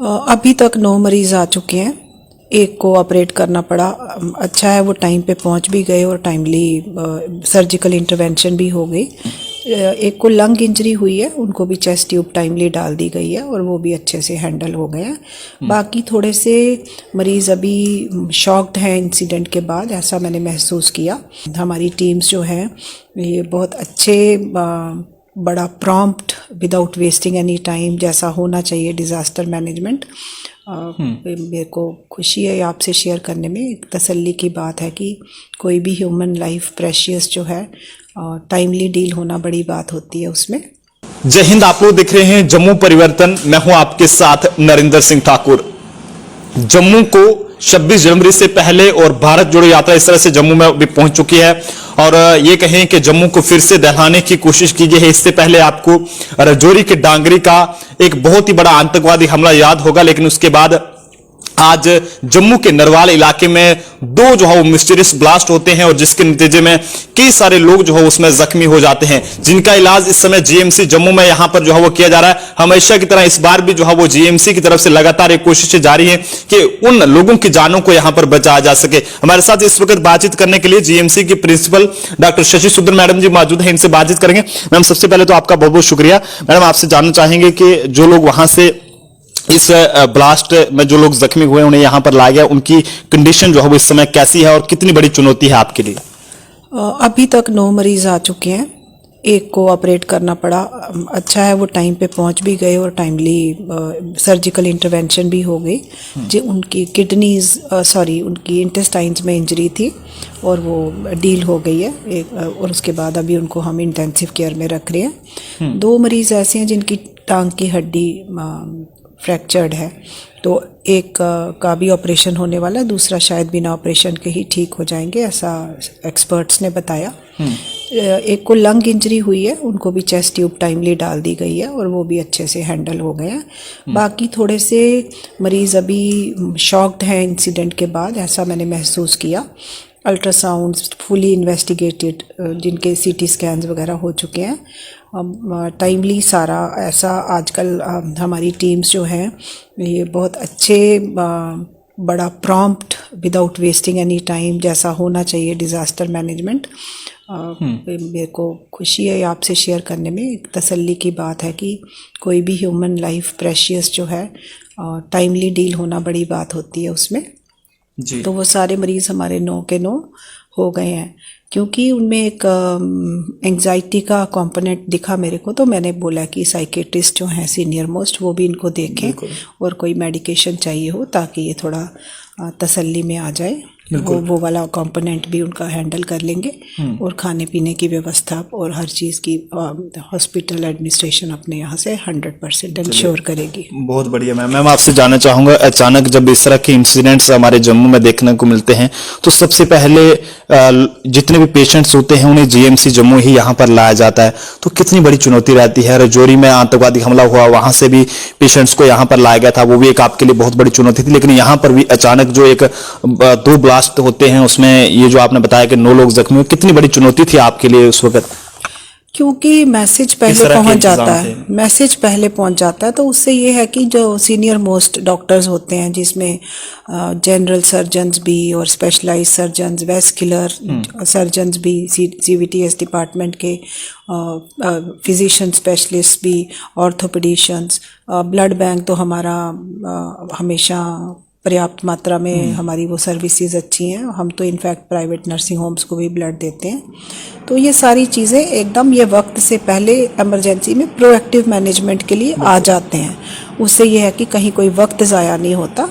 अभी तक 9 मरीज आ चुके हैं। एक को ऑपरेट करना पड़ा। अच्छा है वो टाइम पे पहुंच भी गए और टाइमली सर्जिकल इंटरवेंशन भी हो गई। एक को लंग इंजरी हुई है, उनको भी चेस्ट ट्यूब टाइमली डाल दी गई है और वो भी अच्छे से हैंडल हो गए हैं। बाकी थोड़े से मरीज़ अभी शॉक्ड हैं इंसिडेंट के बाद, ऐसा मैंने महसूस किया। हमारी टीम्स जो हैं ये बहुत अच्छे बड़ा prompt without wasting any time जैसा होना चाहिए डिज़ास्टर मैनेजमेंट। मेरे को खुशी है आपसे शेयर करने में। एक तसल्ली की बात है कि कोई भी ह्यूमन लाइफ प्रेशियस जो है टाइमली डील होना बड़ी बात होती है उसमें। जय हिंद। आप लोग देख रहे हैं जम्मू परिवर्तन। मैं हूं आपके साथ नरेंद्र सिंह ठाकुर। जम्मू को 26 जनवरी से पहले और भारत जोड़ो यात्रा इस तरह से जम्मू में भी पहुंच चुकी है और ये कहें कि जम्मू को फिर से दहलाने की कोशिश की गई है। इससे पहले आपको राजौरी के डांगरी का एक बहुत ही बड़ा आतंकवादी हमला याद होगा, लेकिन उसके बाद आज जम्मू के नरवाल इलाके में दो जो है वो मिस्टीरियस ब्लास्ट होते हैं और जिसके नतीजे में कई सारे लोग जो है उसमें जख्मी हो जाते हैं, जिनका इलाज इस समय जीएमसी जम्मू में यहां पर जो है वो किया जा रहा है। हमेशा की तरह इस बार भी जो है वो जीएमसी की तरफ से लगातार एक कोशिशें जारी है कि उन लोगों की जानों को यहां पर बचाया जा सके। हमारे साथ इस वक्त बातचीत करने के लिए जीएमसी की प्रिंसिपल डॉक्टर शशि सुदर मैडम जी मौजूद है, इनसे बातचीत करेंगे। मैम, सबसे पहले तो आपका बहुत बहुत शुक्रिया। मैडम, आपसे जानना चाहेंगे कि जो लोग वहां से इस ब्लास्ट में जो लोग जख्मी हुए उन्हें यहां पर लाया गया, उनकी कंडीशन जो है वो इस समय कैसी है और कितनी बड़ी चुनौती है आपके लिए? अभी तक 9 मरीज आ चुके हैं। एक को ऑपरेट करना पड़ा। अच्छा है वो टाइम पे पहुंच भी गए और टाइमली सर्जिकल इंटरवेंशन भी हो गई। जो उनकी उनकी इंटेस्टाइन्स में इंजरी थी और वो डील हो गई है और उसके बाद अभी उनको हम इंटेंसिव केयर में रख रहे हैं। 2 मरीज ऐसे हैं जिनकी टांग की हड्डी फ्रैक्चर्ड है, तो एक का भी ऑपरेशन होने वाला है, दूसरा शायद बिना ऑपरेशन के ही ठीक हो जाएंगे, ऐसा एक्सपर्ट्स ने बताया। एक को लंग इंजरी हुई है, उनको भी चेस्ट ट्यूब टाइमली डाल दी गई है और वो भी अच्छे से हैंडल हो गए हैं। बाकी थोड़े से मरीज़ अभी शॉक्ड हैं इंसिडेंट के बाद, ऐसा मैंने महसूस किया। अल्ट्रासाउंड फुली इन्वेस्टिगेटेड, जिनके सीटी स्कैन्स वगैरह हो चुके हैं। टाइमली सारा ऐसा आजकल हमारी टीम्स जो हैं ये बहुत अच्छे बड़ा prompt without wasting any time जैसा होना चाहिए डिज़ास्टर मैनेजमेंट। मेरे को खुशी है आपसे शेयर करने में। एक तसल्ली की बात है कि कोई भी ह्यूमन लाइफ प्रेशियस जो है टाइमली डील होना बड़ी बात होती है उसमें जी। तो वो सारे मरीज़ हमारे 9 के 9 हो गए हैं। क्योंकि उनमें एक एंग्जाइटी का कंपोनेंट दिखा मेरे को, तो मैंने बोला कि साइकेट्रिस्ट जो हैं सीनियर मोस्ट वो भी इनको देखें और कोई मेडिकेशन चाहिए हो ताकि ये थोड़ा तसल्ली में आ जाए। वो वाला कंपोनेंट भी उनका हैंडल कर लेंगे और खाने पीने की व्यवस्था और हर चीज़ की हॉस्पिटल एडमिनिस्ट्रेशन अपने यहाँ से 100% इंश्योर करेगी। बहुत बढ़िया मैम। मैम, आपसे जानना चाहूँगा, अचानक जब इस तरह के इंसिडेंट्स हमारे जम्मू में देखने को मिलते हैं तो सबसे पहले जितने भी पेशेंट्स होते हैं उन्हें जीएमसी जम्मू ही यहाँ पर लाया जाता है, तो कितनी बड़ी चुनौती रहती है? राजौरी में आतंकवादी हमला हुआ, वहां से भी पेशेंट्स को यहाँ पर लाया गया था, वो भी एक आपके लिए बहुत बड़ी चुनौती थी, लेकिन यहाँ पर भी अचानक जो एक 2 ब्लास्ट होते हैं उसमें ये जो आपने बताया कि 9 लोग जख्मी हुए, कितनी बड़ी चुनौती थी आपके लिए उस वक्त? क्योंकि मैसेज पहले पहुंच जाता है, तो उससे ये है कि जो सीनियर मोस्ट डॉक्टर्स होते हैं जिसमें जनरल सर्जन्स भी और स्पेशलाइज्ड सर्जन्स, वेस्कुलर सर्जन्स भी, सीवीटीएस डिपार्टमेंट के फिजिशियन स्पेशलिस्ट भी, ऑर्थोपेडिशियंस, ब्लड बैंक तो हमारा हमेशा पर्याप्त मात्रा में हमारी वो सर्विसेज अच्छी हैं। हम तो इनफैक्ट प्राइवेट नर्सिंग होम्स को भी ब्लड देते हैं। तो ये सारी चीज़ें एकदम ये वक्त से पहले इमरजेंसी में प्रोएक्टिव मैनेजमेंट के लिए आ जाते हैं। उससे ये है कि कहीं कोई वक्त ज़ाया नहीं होता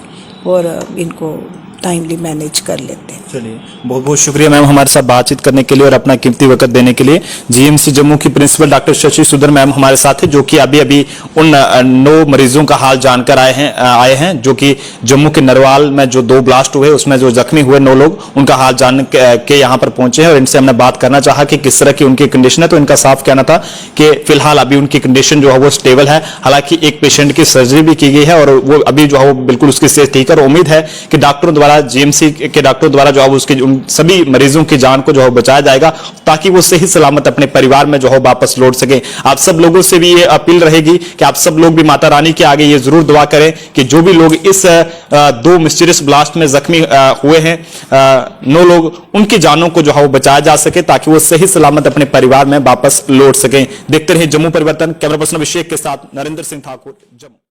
और इनको टाइमली मैनेज कर लेते हैं। चलिए, बहुत बहुत शुक्रिया मैम हमारे साथ बातचीत करने के लिए और अपना कीमती वक्त देने के लिए। जीएमसी जम्मू की प्रिंसिपल डॉक्टर शशि सुदर मैम हमारे साथ है, जो कि अभी अभी उन 9 मरीजों का हाल जानकर आए हैं जो कि जम्मू के नरवाल में जो 2 ब्लास्ट हुए उसमें जो जख्मी हुए 9 लोग, उनका हाल जान के यहाँ पर पहुंचे हैं और इनसे हमने बात करना चाहा कि किस तरह की उनकी कंडीशन है। तो इनका साफ कहना था कि फिलहाल अभी उनकी कंडीशन जो है वो स्टेबल है। हालांकि एक पेशेंट की सर्जरी भी की गई है और वो अभी जो है वो बिल्कुल उसकी सेहत ठीक है और उम्मीद है कि डॉक्टरों द्वारा द्वारा, जीएमसी के डॉक्टरों द्वारा जो है उसके उन सभी मरीजों की जान को जो है बचाया जाएगा, ताकि वो सही सलामत अपने परिवार में जो है वापस लौट सके। आप सब लोगों से भी ये अपील रहेगी कि आप सब लोग भी माता रानी के आगे ये जरूर दुआ करें कि जो भी लोग इस 2 मिस्टीरियस ब्लास्ट में जख्मी हुए हैं, 9 लोग, उनकी जानों को जो है वो बचाया जा सके, ताकि वो सही सलामत अपने परिवार में वापस लौट सकें। देखते रहिए जम्मू परिवर्तन। कैमरा पर्सन अभिषेक के साथ नरेंद्र सिंह ठाकुर, जम्मू।